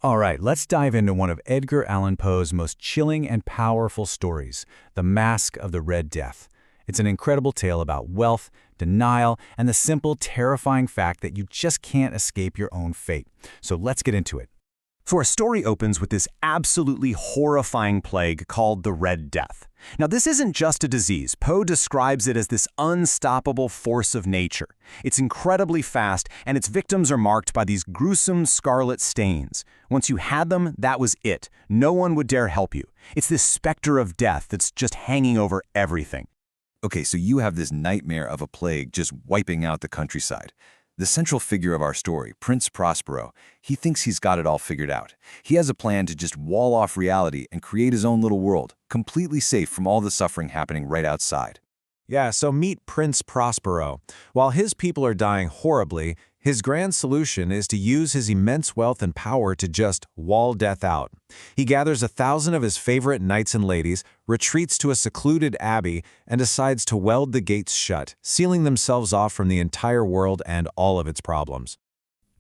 All right, let's dive into one of Edgar Allan Poe's most chilling and powerful stories, The Masque of the Red Death. It's an incredible tale about wealth, denial, and the simple, terrifying fact that you just can't escape your own fate. So let's get into it. So our story opens with this absolutely horrifying plague called the Red Death. Now, this isn't just a disease. Poe describes it as this unstoppable force of nature. It's incredibly fast, and its victims are marked by these gruesome scarlet stains. Once you had them, that was it. No one would dare help you. It's this specter of death that's just hanging over everything. Okay, so you have this nightmare of a plague just wiping out the countryside. The central figure of our story, Prince Prospero, he thinks he's got it all figured out. He has a plan to just wall off reality and create his own little world, completely safe from all the suffering happening right outside. Yeah, so meet Prince Prospero. While his people are dying horribly, his grand solution is to use his immense wealth and power to just wall death out. He gathers 1,000 of his favorite knights and ladies, retreats to a secluded abbey, and decides to weld the gates shut, sealing themselves off from the entire world and all of its problems.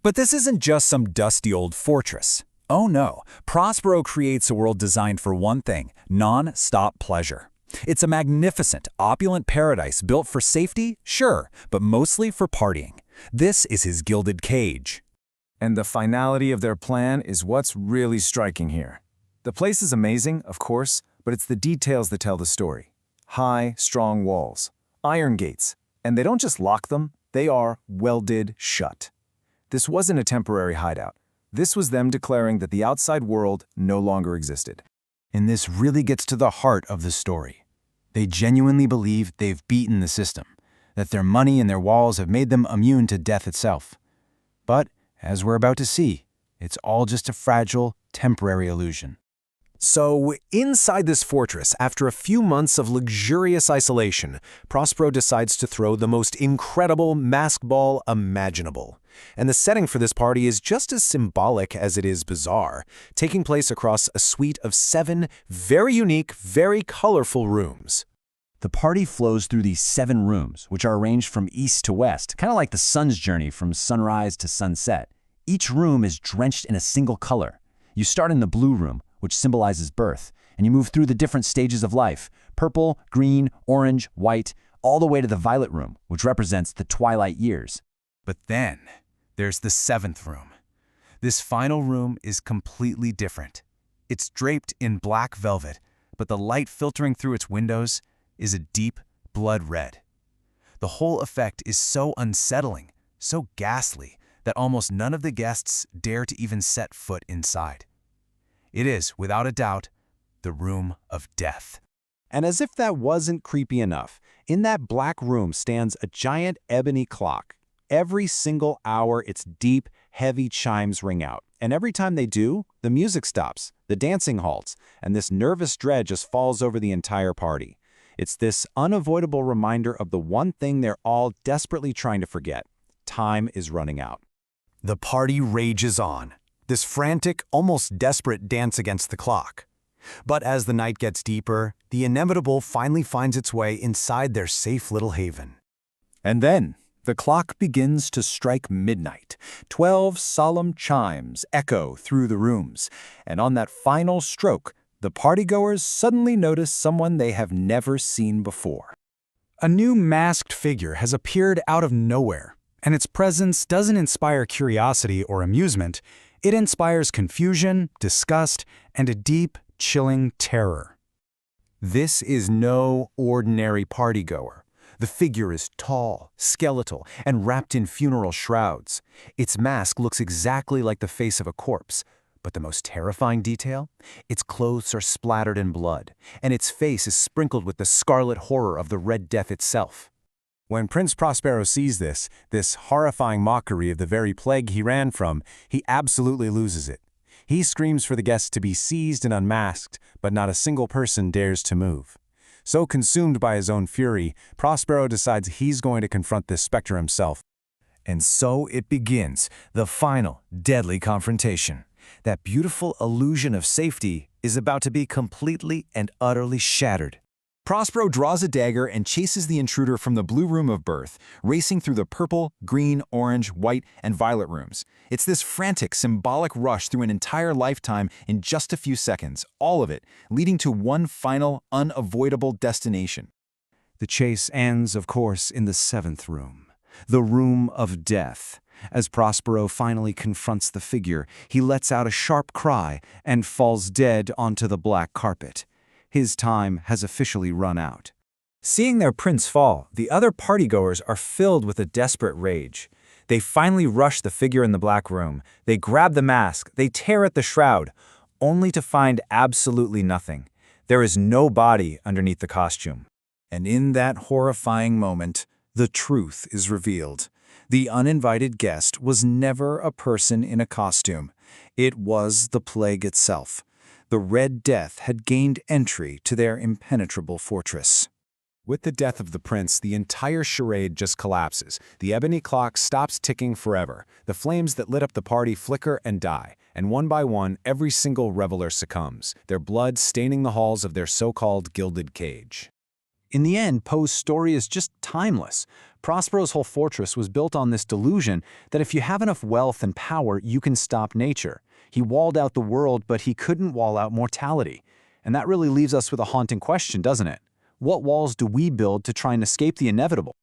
But this isn't just some dusty old fortress. Oh no, Prospero creates a world designed for one thing: non-stop pleasure. It's a magnificent, opulent paradise built for safety, sure, but mostly for partying. This is his gilded cage. And the finality of their plan is what's really striking here. The place is amazing, of course, but it's the details that tell the story. High, strong walls, iron gates, and they don't just lock them, they are welded shut. This wasn't a temporary hideout. This was them declaring that the outside world no longer existed. And this really gets to the heart of the story. They genuinely believe they've beaten the system, that their money and their walls have made them immune to death itself. But, as we're about to see, it's all just a fragile, temporary illusion. So, inside this fortress, after a few months of luxurious isolation, Prospero decides to throw the most incredible mask ball imaginable. And the setting for this party is just as symbolic as it is bizarre, taking place across a suite of 7 very unique, very colorful rooms. The party flows through these 7 rooms, which are arranged from east to west, kind of like the sun's journey from sunrise to sunset. Each room is drenched in a single color. You start in the blue room, which symbolizes birth, and you move through the different stages of life: purple, green, orange, white, all the way to the violet room, which represents the twilight years. But then, there's the 7th room. This final room is completely different. It's draped in black velvet, but the light filtering through its windows is a deep blood red. The whole effect is so unsettling, so ghastly, that almost none of the guests dare to even set foot inside. It is, without a doubt, the room of death. And as if that wasn't creepy enough, in that black room stands a giant ebony clock. Every single hour, its deep, heavy chimes ring out. And every time they do, the music stops, the dancing halts, and this nervous dread just falls over the entire party. It's this unavoidable reminder of the one thing they're all desperately trying to forget: time is running out. The party rages on, this frantic, almost desperate dance against the clock. But as the night gets deeper, the inevitable finally finds its way inside their safe little haven. And then, the clock begins to strike midnight. 12 solemn chimes echo through the rooms, and on that final stroke, the partygoers suddenly notice someone they have never seen before. A new masked figure has appeared out of nowhere, and its presence doesn't inspire curiosity or amusement. It inspires confusion, disgust, and a deep, chilling terror. This is no ordinary partygoer. The figure is tall, skeletal, and wrapped in funeral shrouds. Its mask looks exactly like the face of a corpse. But the most terrifying detail? Its clothes are splattered in blood, and its face is sprinkled with the scarlet horror of the Red Death itself. When Prince Prospero sees this horrifying mockery of the very plague he ran from, he absolutely loses it. He screams for the guests to be seized and unmasked, but not a single person dares to move. So consumed by his own fury, Prospero decides he's going to confront this specter himself. And so it begins, the final, deadly confrontation. That beautiful illusion of safety is about to be completely and utterly shattered. Prospero draws a dagger and chases the intruder from the blue room of birth, racing through the purple, green, orange, white, and violet rooms. It's this frantic, symbolic rush through an entire lifetime in just a few seconds, all of it, leading to one final, unavoidable destination. The chase ends, of course, in the 7th room, the room of death. As Prospero finally confronts the figure, he lets out a sharp cry and falls dead onto the black carpet. His time has officially run out. Seeing their prince fall, the other partygoers are filled with a desperate rage. They finally rush the figure in the black room. They grab the mask. They tear at the shroud, only to find absolutely nothing. There is no body underneath the costume. And in that horrifying moment, the truth is revealed. The uninvited guest was never a person in a costume. It was the plague itself. The Red Death had gained entry to their impenetrable fortress. With the death of the prince, the entire charade just collapses. The ebony clock stops ticking forever. The flames that lit up the party flicker and die, and one by one, every single reveler succumbs, their blood staining the halls of their so-called gilded cage. In the end, Poe's story is just timeless. Prospero's whole fortress was built on this delusion that if you have enough wealth and power, you can stop nature. He walled out the world, but he couldn't wall out mortality. And that really leaves us with a haunting question, doesn't it? What walls do we build to try and escape the inevitable?